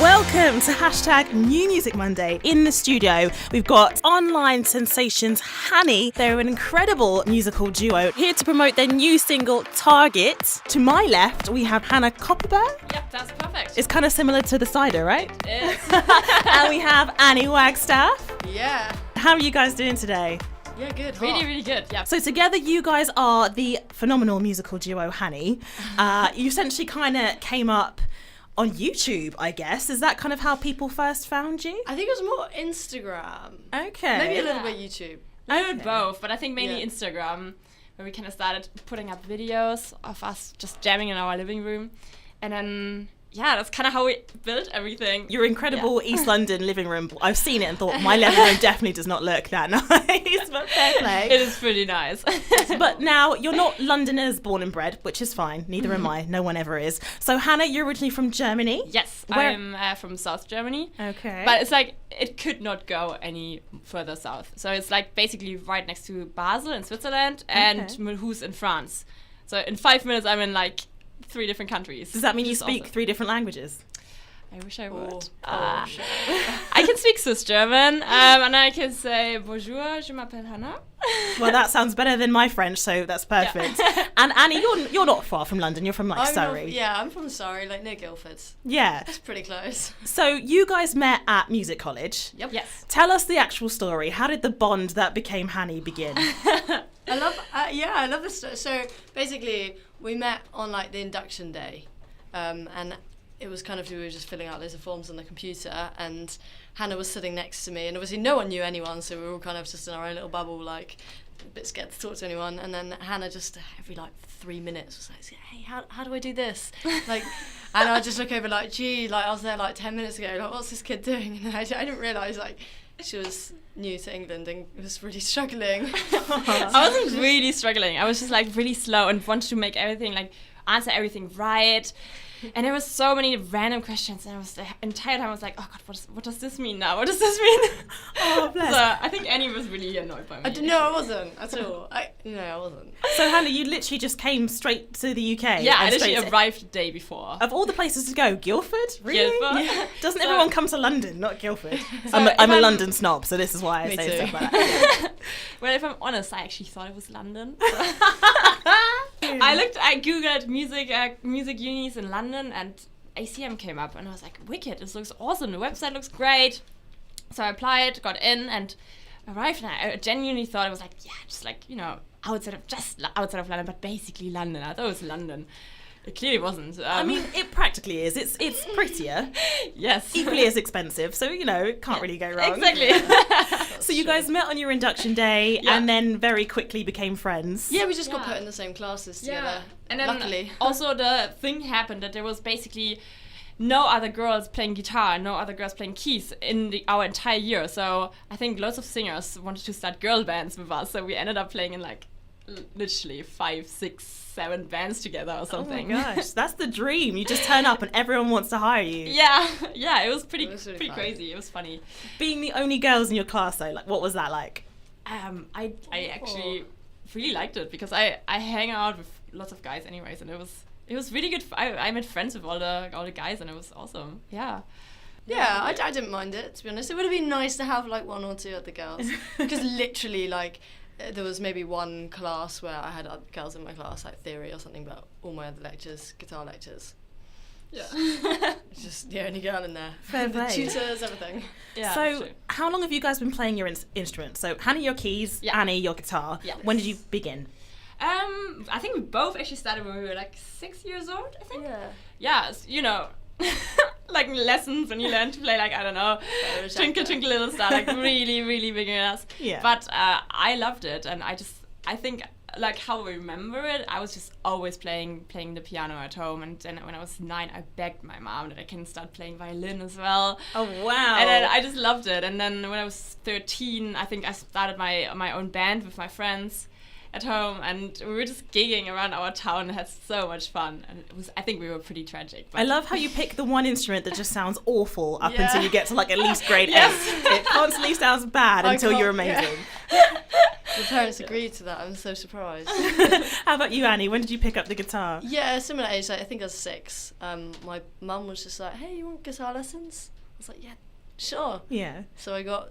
Welcome to hashtag New Music Monday. In the studio, we've got online sensations Hannie. They're an incredible musical duo here to promote their new single, Target. To my left, we have Hannah Copperberg. Yep, that's perfect. It's kind of similar to the cider, right? It is. And we have Annie Wagstaff. Yeah. How are you guys doing today? Yeah, good. Really, really good. Yeah. So together you guys are the phenomenal musical duo Hannie. You essentially kind of came up on YouTube, I guess. Is that kind of how people first found you? I think it was more Instagram. Okay. Maybe a little bit YouTube. I did both, but I think mainly Yeah. Instagram, where we kind of started putting up videos of us just jamming in our living room. And then, yeah, that's kind of how we built everything. Your incredible East London living room. I've seen it and thought, my living room definitely does not look that nice, but fair play. It is pretty nice. But now, you're not Londoners born and bred, which is fine. Neither am I. No one ever is. So, Hannah, you're originally from Germany? Yes, Where- I'm from South Germany. Okay. But it's like, it could not go any further south. So it's like basically right next to Basel in Switzerland and Okay. Mulhouse in France. So in 5 minutes, I'm in like 3 different countries. Does that mean you which is speak awesome. 3 different languages? I wish I would. Sure. I can speak Swiss German, and I can say bonjour, je m'appelle Hannah. Well, that sounds better than my French, so that's perfect. And Annie, you're not far from London. You're from Surrey. I'm from Surrey, like near Guildford. Yeah. It's pretty close. So you guys met at music college. Yep. Yes. Tell us the actual story. How did the bond that became Hannie begin? I love this. So basically, we met on like the induction day, and it was kind of, we were just filling out loads of forms on the computer, and Hannah was sitting next to me, and obviously no one knew anyone, so we were all kind of just in our own little bubble, like a bit scared to talk to anyone. And then Hannah just every like 3 minutes was like, hey, how do I do this? Like, and I'd just look over like, gee, like I was there like 10 minutes ago, like what's this kid doing? And I didn't realise like she was new to England and was really struggling. I wasn't really struggling. I was just like really slow and wanted to make everything, like answer everything right. And there was so many random questions, and I was the entire time I was like, oh god, what does this mean now? What does this mean? Oh, bless. So I think Annie was really annoyed by me. I wasn't at all. I wasn't. So Hannah, you literally just came straight to the UK. Yeah, I and literally straight to- arrived the day before. Of all the places to go, Guildford? Really? Guildford. Yeah. Doesn't So- everyone come to London, not Guildford? So I'm if a I'm- London snob, so this is why I Me say too. stuff like that. Well, if I'm honest, I actually thought it was London. I googled music unis in London, and ACM came up, and I was like, wicked, this looks awesome, the website looks great. So I applied, got in, and arrived, and I genuinely thought it was like, yeah, just like, outside of London, but basically London. I thought it was London. It clearly wasn't. I mean, it practically is. It's prettier, yes. equally as expensive, so, it can't really go wrong. Exactly. So you guys met on your induction day Yeah. and then very quickly became friends. Yeah, we just got Yeah. put in the same classes together. And then luckily. also the thing happened that there was basically no other girls playing guitar, no other girls playing keys in our entire year. So I think lots of singers wanted to start girl bands with us. So we ended up playing in like literally 5, 6, 7 bands together or something. Oh my gosh, that's the dream. You just turn up and everyone wants to hire you. Yeah, it was pretty It was really pretty fun. crazy. It was funny. Being the only girls in your class though, like what was that like? I actually really liked it because I hang out with lots of guys anyways, and it was really good. I made friends with all the guys, and it was awesome. Yeah. Yeah, I didn't mind it, to be honest. It would have been nice to have like 1 or 2 other girls. Because literally like there was maybe one class where I had other girls in my class, like theory or something, but all my other lectures, guitar lectures. Yeah. It's just the only girl in there. Fair The play. tutors, everything. Yeah. So true. how long have you guys been playing your instruments? So Hannie, your keys, Yeah. Annie, your guitar. Yeah. When did you begin? I think we both actually started when we were like 6 years old, I think. Yeah. Yeah, like lessons when you learn to play, like, I don't know, Twinkle Twinkle Little Star, like really, really beginners. Yeah. But I loved it, and I think, like, how I remember it, I was just always playing the piano at home, and then when I was 9, I begged my mom that I can start playing violin as well. Oh wow. And then I just loved it. And then when I was 13, I think I started my own band with my friends at home, and we were just gigging around our town and had so much fun. And I think we were pretty tragic. But I love how you pick the one instrument that just sounds awful up Yeah. until you get to like at least grade Yes. 8. It constantly sounds bad until you're Icon, yeah. amazing. The parents agreed to that. I'm so surprised. How about you, Annie? When did you pick up the guitar? Yeah, similar age. Like, I think I was 6. My mum was just like, "Hey, you want guitar lessons?" I was like, "Yeah, sure." Yeah. So I got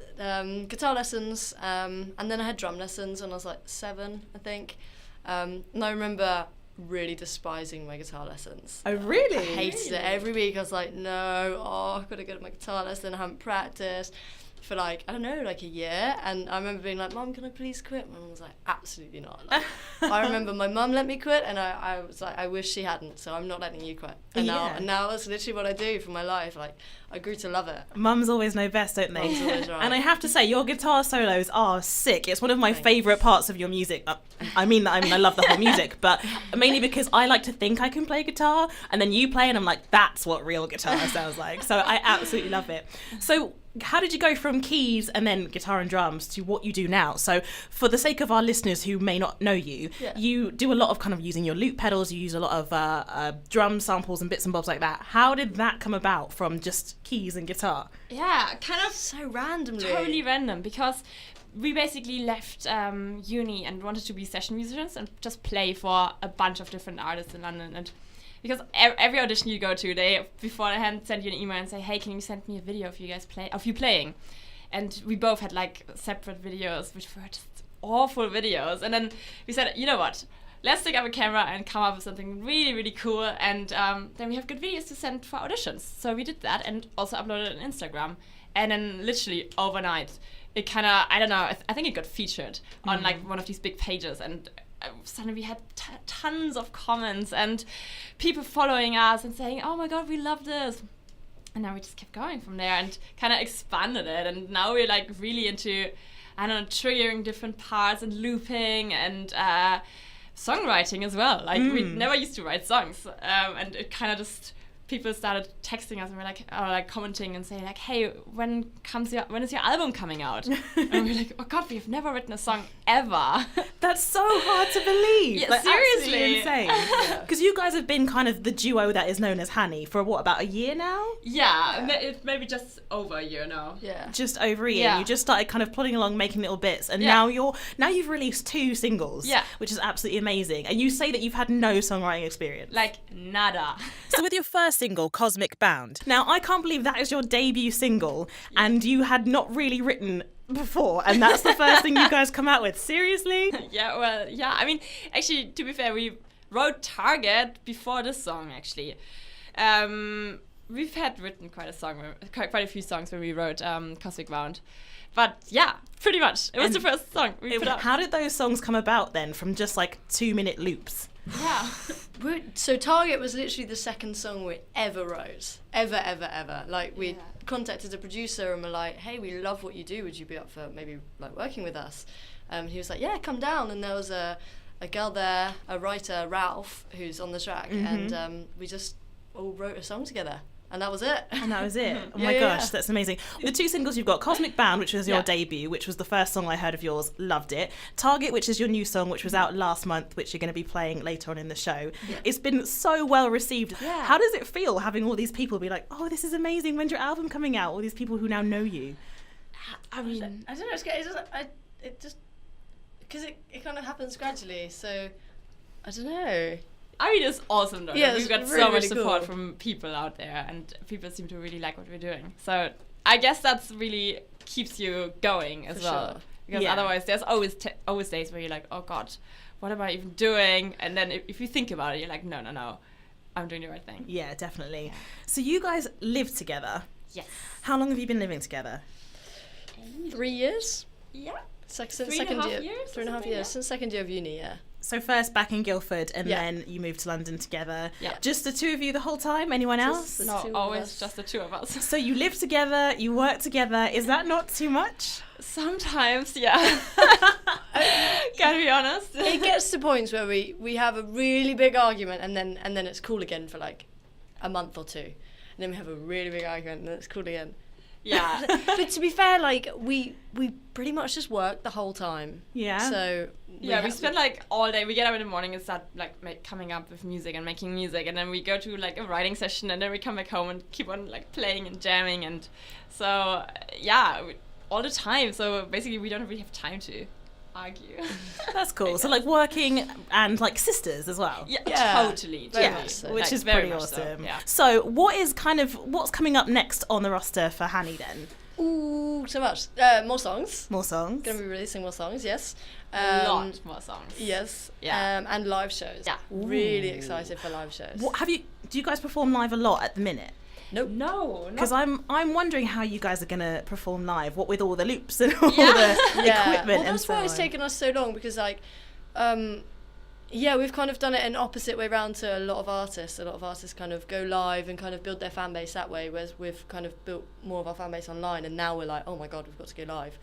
guitar lessons, and then I had drum lessons when I was like 7, I think. And I remember really despising my guitar lessons. Oh, really? I hated it. Every week I was like, no, I've got to go to my guitar lesson. I haven't practiced for like, I don't know, like a year. And I remember being like, Mum, can I please quit? My mum was like, absolutely not. Like, I remember my mum let me quit, and I was like, I wish she hadn't, so I'm not letting you quit. And now that's literally what I do for my life. Like, I grew to love it. Mums always know best, don't they? Mum's always right. And I have to say, your guitar solos are sick. It's one of my favourite parts of your music. I love the whole music, but mainly because I like to think I can play guitar, and then you play and I'm like, that's what real guitar sounds like. So I absolutely love it. So how did you go from keys and then guitar and drums to what you do now? So for the sake of our listeners who may not know you, you do a lot of kind of using your loop pedals, you use a lot of drum samples and bits and bobs like that. How did that come about from just keys and guitar? Yeah, kind of So randomly. totally random, because we basically left uni and wanted to be session musicians and just play for a bunch of different artists in London. And because every audition you go to, they beforehand send you an email and say, hey, can you send me a video of you playing? And we both had like separate videos, which were just awful videos. And then we said, you know what? Let's take up a camera and come up with something really, really cool. And then we have good videos to send for auditions. So we did that and also uploaded it on Instagram. And then literally overnight, it kind of, I don't know, I think it got featured on like one of these big pages. And suddenly we had tons of comments and people following us and saying, oh my God, we love this. And now we just kept going from there and kind of expanded it. And now we're like really into, I don't know, triggering different parts and looping and songwriting as well. Like we never used to write songs, and it kind of just, people started texting us and we're like, or like commenting and saying like, hey, when is your album coming out? And we're like, oh God, we've never written a song ever. That's so hard to believe. Yeah, like, seriously. insane. Because you guys have been kind of the duo that is known as Hannie for what, about a year now? Yeah. It maybe just over a year now. Yeah. Just over a year. Yeah. You just started kind of plodding along, making little bits, and now you've released 2 singles, which is absolutely amazing. And you say that you've had no songwriting experience. Like nada. So with your first single, Cosmic Bound, now I can't believe that is your debut single, and you had not really written before, and that's the first thing you guys come out with. Seriously? Yeah. I mean, actually, to be fair, we wrote Target before this song, actually. We've had written quite a few songs when we wrote Cosmic Bound. But yeah, pretty much. It was the first song we put out. How did those songs come about then, from just like 2-minute loops? Yeah. So Target was literally the second song we ever wrote. Ever. Like, we contacted a producer and were like, hey, we love what you do. Would you be up for maybe like working with us? He was like, yeah, come down. And there was a girl there, a writer, Ralph, who's on the track. And we just all wrote a song together. And that was it. Oh my gosh, that's amazing. The 2 singles you've got, Cosmic Bound, which was your debut, which was the first song I heard of yours, loved it. Target, which is your new song, which was out last month, which you're going to be playing later on in the show. Yeah. It's been so well received. Yeah. How does it feel having all these people be like, oh, this is amazing, when's your album coming out? All these people who now know you. I mean, I don't know, it just because it kind of happens gradually, so I don't know. I mean, it's awesome though. Yeah, we've got really, so much really support cool from people out there, and people seem to really like what we're doing. So I guess that's really keeps you going as well. Sure. Because otherwise there's always days where you're like, oh God, what am I even doing? And then if you think about it, you're like, no, I'm doing the right thing. Yeah, definitely. So you guys live together. Yes. How long have you been living together? 3 years. Yeah. Since second year. 3.5 years. Since second year of uni, yeah. So first back in Guildford, and then you moved to London together. Yeah. Just the 2 of you the whole time? Anyone else? No, always just the 2 of us. So you live together, you work together. Is that not too much? Sometimes, yeah. Gotta be honest. It gets to points where we have a really big argument, and then it's cool again for like a month or 2. And then we have a really big argument, and then it's cool again. Yeah. But to be fair, like, we pretty much just work the whole time. Yeah. So we spend like all day. We get up in the morning and start like coming up with music and making music, and then we go to like a writing session, and then we come back home and keep on like playing and jamming, and so all the time. So basically we don't really have time to argue. That's cool. So like working and like sisters as well. Yeah, Totally. very Yeah, much so. which Like, is very pretty much so, awesome. yeah. So what's coming up next on the roster for Hannie then? Ooh, so much. More songs. More songs? Gonna be releasing more songs, yes. A lot more songs. Yes. Yeah. And live shows. Yeah. Really excited for live shows. What do you guys perform live a lot at the minute? Nope. No, Because not I'm wondering how you guys are gonna perform live. What with all the loops and all Yeah. the equipment Well, and that's so why it's on. taken us so long because like, we've kind of done it in opposite way round to a lot of artists. A lot of artists kind of go live and kind of build their fan base that way, whereas we've kind of built more of our fan base online. And now we're like, oh my god, we've got to go live.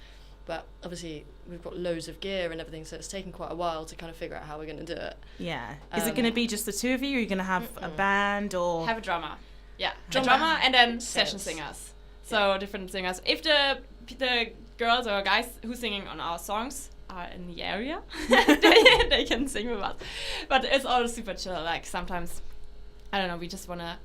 But obviously we've got loads of gear and everything, so it's taken quite a while to kind of figure out how we're going to do it. Yeah. Is it gonna be just the two of you? Are you gonna have a band or? have a drummer. Yeah, Drummer. drummer and then session Yes. singers. So different singers. If the girls or guys who singing on our songs are in the area, they can sing with us. But it's all super chill. Like sometimes, I don't know, we just wanna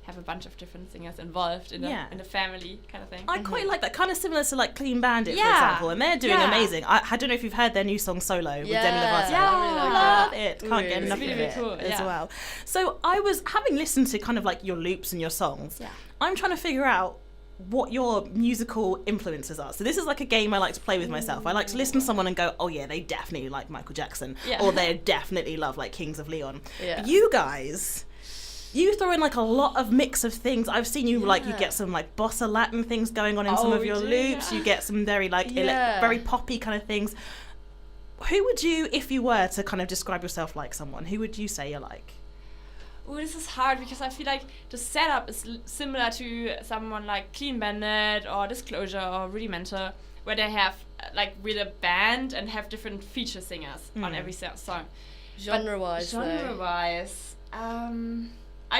have a bunch of different singers involved in the family kind of thing. I quite like that, kind of similar to like Clean Bandit, for Yeah. example, and they're doing Yeah. amazing. I don't know if you've heard their new song Solo with Demi Lovato. Yeah, I really like love that. it. Can't Really, get enough really of good. it Cool, as yeah. well. So I was having listened to kind of like your loops and your songs. Yeah. I'm trying to figure out what your musical influences are. So this is like a game I like to play with myself. I like to listen to someone and go, oh yeah, they definitely like Michael Jackson, Yeah. or they definitely love like Kings of Leon. Yeah. You guys, you throw in like a lot of mix of things. I've seen you like you Yeah. get some like bossa Latin things going on in some Oh, of we your do, loops. yeah. You get some very like Yeah. very poppy kind of things. Who would you, if you were to kind of describe yourself like someone, who would you say you're like? Oh, this is hard because I feel like the setup is similar to someone like Clean Bandit or Disclosure or Rudimental, where they have like with a band and have different feature singers on every song. Genre-wise, though. Genre-wise, I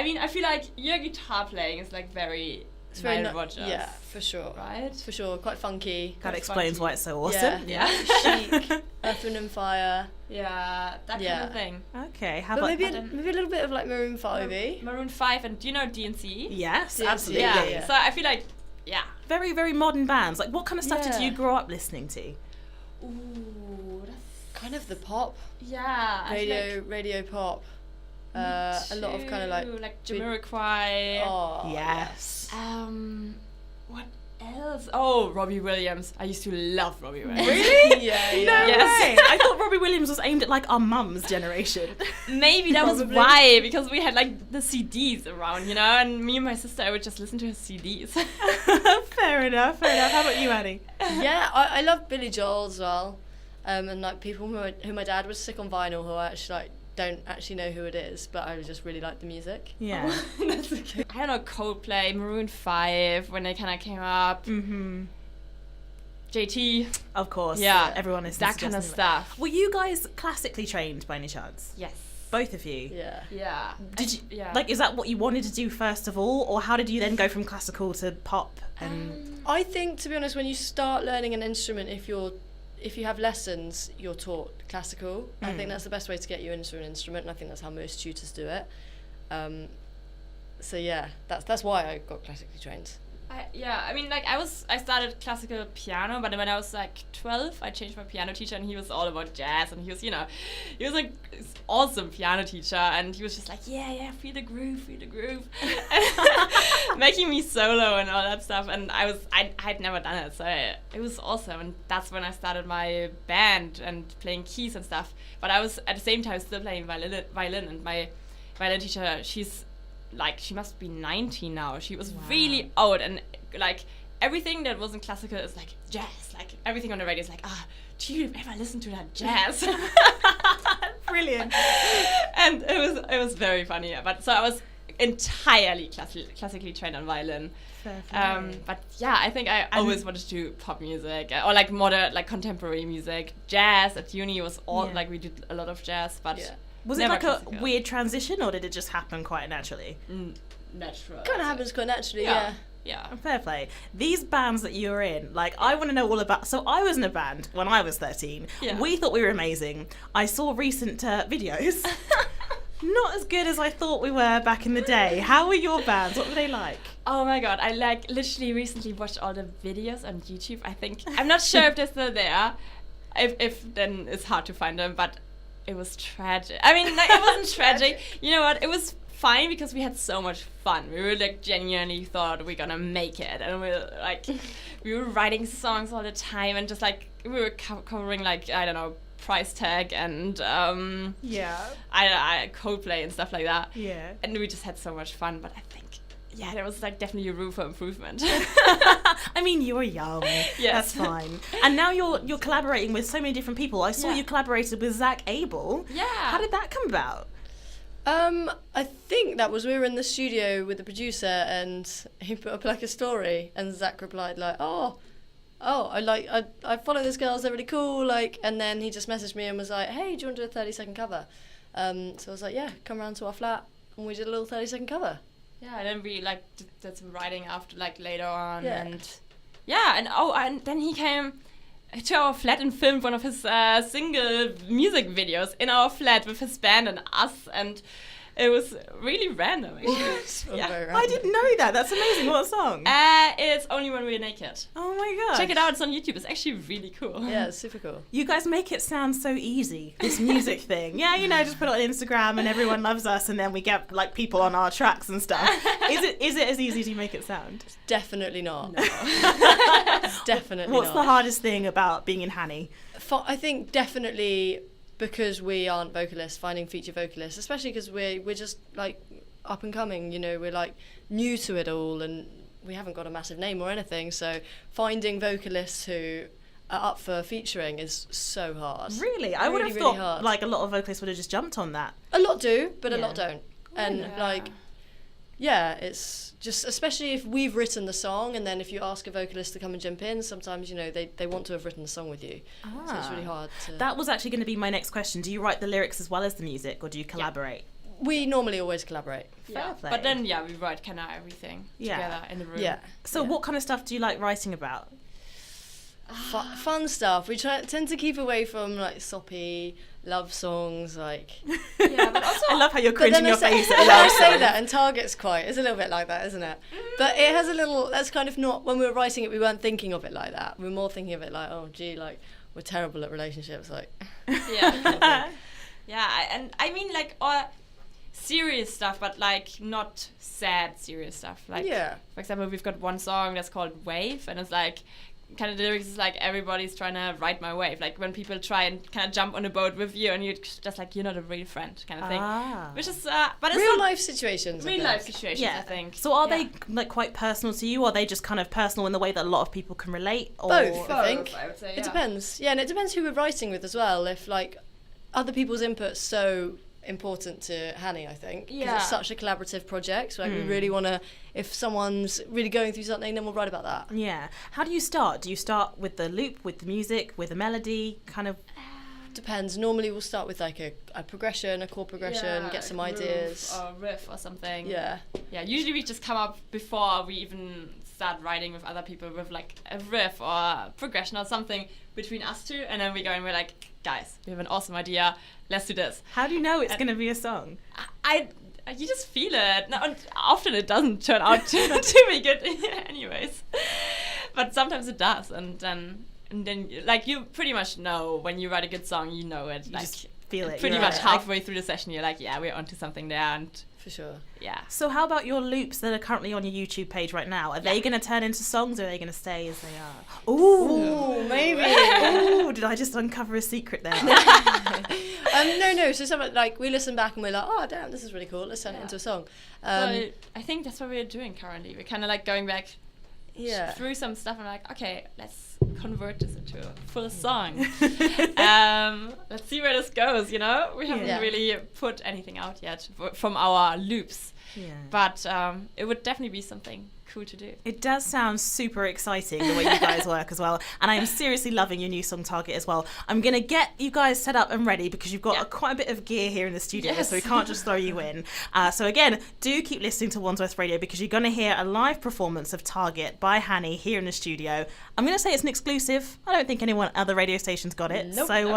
mean, I feel like your guitar playing is like very It's very Nile ni- Rodgers, Yeah, for sure. right? For sure, quite funky. That Quite explains funky. why it's so awesome. Yeah. Chic, Earth, Wind and Fire. Yeah, that kind Yeah. of thing. Okay, how But about maybe a little bit of like Maroon 5-y. Maroon 5 and do you know DNC? yes, DNC, absolutely. yeah. So I feel like, yeah. Very, very modern bands. Like, what kind of stuff did Yeah. you grow up listening to? Ooh, that's Kind of the pop, yeah. I feel like radio pop. A lot of kind of like Jamiroquai. Oh Yes. What else? Oh, Robbie Williams. I used to love Robbie Williams. Really? yeah, No yeah. Yes. way. I thought Robbie Williams was aimed at like our mum's generation. Maybe that was Probably. why, because we had like the CDs around, you know, and me and my sister would just listen to his CDs. Fair enough. How about you, Annie? Yeah, I love Billy Joel as well, and like people who my dad was sick on vinyl who I actually like don't actually know who it is, but I just really like the music. Yeah. That's okay. I don't know, Coldplay, Maroon 5 when they kind of came up. Mm-hmm. JT, Of course. Yeah. Everyone is that kind of stuff. Were you guys classically trained by any chance? Yes. Both of you? Yeah. Yeah. Did you Yeah. like? Is that what you wanted to do first of all, or how did you then go from classical to pop? And I think, to be honest, when you start learning an instrument, if you have lessons, you're taught classical. I think that's the best way to get you into an instrument, and I think that's how most tutors do it. So yeah, that's why I got classically trained. I mean, like, I started classical piano, but when I was like 12, I changed my piano teacher, and he was all about jazz, and he was like this awesome piano teacher, and he was just like, yeah, feel the groove, making me solo and all that stuff, and I'd never done it, so it was awesome, and that's when I started my band and playing keys and stuff, but I was at the same time still playing violin, and my violin teacher, she must be 19 now. She was really old, and like everything that wasn't classical is like jazz. Like everything on the radio is like, do you ever listen to that jazz? brilliant. And it was very funny. But so I was entirely classically trained on violin. But yeah, I think I always wanted to do pop music or like modern, like contemporary music. Jazz at uni was all like we did a lot of jazz, but. Yeah. Was it never like classical. a weird transition, or did it just happen quite naturally? Natural. Kind of happens quite naturally, yeah. Yeah. Fair play. These bands that you're in, like, I want to know all about. So I was in a band when I was 13. Yeah. We thought we were amazing. I saw recent videos. Not as good as I thought we were back in the day. How were your bands? What were they like? Oh my god, I like literally recently watched all the videos on YouTube. I'm not sure if they're still there. if then it's hard to find them, but it was tragic. I mean, like, it wasn't tragic. You know what? It was fine because we had so much fun. We were like genuinely thought we're gonna make it, and we were writing songs all the time, and just like we were covering like, I don't know, Price Tag and I Coldplay and stuff like that. Yeah. And we just had so much fun. But I think there was like definitely a room for improvement. I mean, you were young. Yes. That's fine. And now you're collaborating with so many different people. I saw you collaborated with Akylah. Yeah. How did that come about? I think that was, we were in the studio with the producer and he put up like a story and Zach replied like, oh, I follow this girl, they're really cool, like, and then he just messaged me and was like, hey, do you want to do a 30-second cover? So I was like, yeah, come around to our flat, and we did a little 30-second cover. Yeah, and then we like did some writing after, like, later on, Yeah. and then he came to our flat and filmed one of his single music videos in our flat with his band and us, and it was really random, actually. Very I didn't know that. That's amazing. What song? It's Only When We're Naked. Oh my god. Check it out. It's on YouTube. It's actually really cool. Yeah, it's super cool. You guys make it sound so easy, this music thing. Yeah, you know, just put it on Instagram and everyone loves us, and then we get like people on our tracks and stuff. Is it as easy as you make it sound? Definitely not. No. Definitely What's not. the hardest thing about being in Hannie? I think definitely because we aren't vocalists, finding feature vocalists, especially because we're just like up and coming, you know, we're like new to it all and we haven't got a massive name or anything, so finding vocalists who are up for featuring is so hard. Really? I would have Really, thought really hard. like a lot of vocalists would have just jumped on that. A lot do, but a Yeah. lot don't. And Yeah. like, yeah, it's just, especially if we've written the song and then if you ask a vocalist to come and jump in, sometimes, you know, they want to have written the song with you. So it's really hard to... That was actually going to be my next question. Do you write the lyrics as well as the music, or do you collaborate? We normally always collaborate. Yeah. Fair play. But then, we write kind of everything together in the room. Yeah. So yeah. what kind of stuff do you like writing about? Fun stuff. We tend to keep away from like soppy love songs, like. Yeah, but also I love how you're But cringing then your I say, face at I love say songs. that, and Target's it's a little bit like that, isn't it? But it has a little. That's kind of not, when we were writing it, we weren't thinking of it like that. We were more thinking of it like, oh, gee, like we're terrible at relationships, like. Yeah. And I mean, like, serious stuff, but like not sad serious stuff. Like, Yeah. for example, we've got one song that's called Wave, and it's like, kind of the lyrics is like, everybody's trying to ride my wave. Like when people try and kind of jump on a boat with you, and you're just like, you're not a real friend, kind of thing. Which is, but it's Real not life situations. I real think. life situations, I think. So are Yeah. they like quite personal to you, or are they just kind of personal in the way that a lot of people can relate? Or Both, I think. I would say, It depends. Yeah, and it depends who we're writing with as well. If like other people's input's so important to Hannie, I think. 'Cause Yeah. it's such a collaborative project. So like we really want to, if someone's really going through something, then we'll write about that. Yeah. How do you start? Do you start with the loop, with the music, with the melody, kind of? Depends. Normally we'll start with like a progression, a chord progression, get some ideas. Or riff or something. Yeah. Yeah, usually we just come up before we even start writing with other people with like a riff or a progression or something between us two, and then we go and we're like, guys, we have an awesome idea, let's do this. How do you know it's going to be a song? You just feel it. No, and often it doesn't turn out to be good anyways. But sometimes it does, and then like you pretty much know when you write a good song, you know it. You like just feel it. pretty you're much right. halfway through the session, you're like, yeah, we're onto something there, and For sure. yeah. So how about your loops that are currently on your YouTube page right now? Are they going to turn into songs, or are they going to stay as they are? Ooh, maybe. Ooh, did I just uncover a secret there? No. So something like we listen back and we're like, oh damn, this is really cool. Let's turn it into a song. So I think that's what we're doing currently. We're kind of like going back Yeah. through some stuff and like, okay, let's convert this into a full song. Let's see where this goes, you know? We haven't Yeah. really put anything out yet from our loops. Yeah. But it would definitely be something cool to do. It does sound super exciting the way you guys work as well, and I am seriously loving your new song Target as well. I'm gonna get you guys set up and ready because you've got quite a bit of gear here in the studio, Yes. so we can't just throw you in. So again, do keep listening to Wandsworth Radio because you're gonna hear a live performance of Target by Hannie here in the studio. I'm gonna say it's an exclusive. I don't think anyone other radio station's got it, Nope. so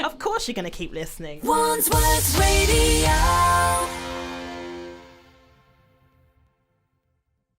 of course you're gonna keep listening. Wandsworth Radio.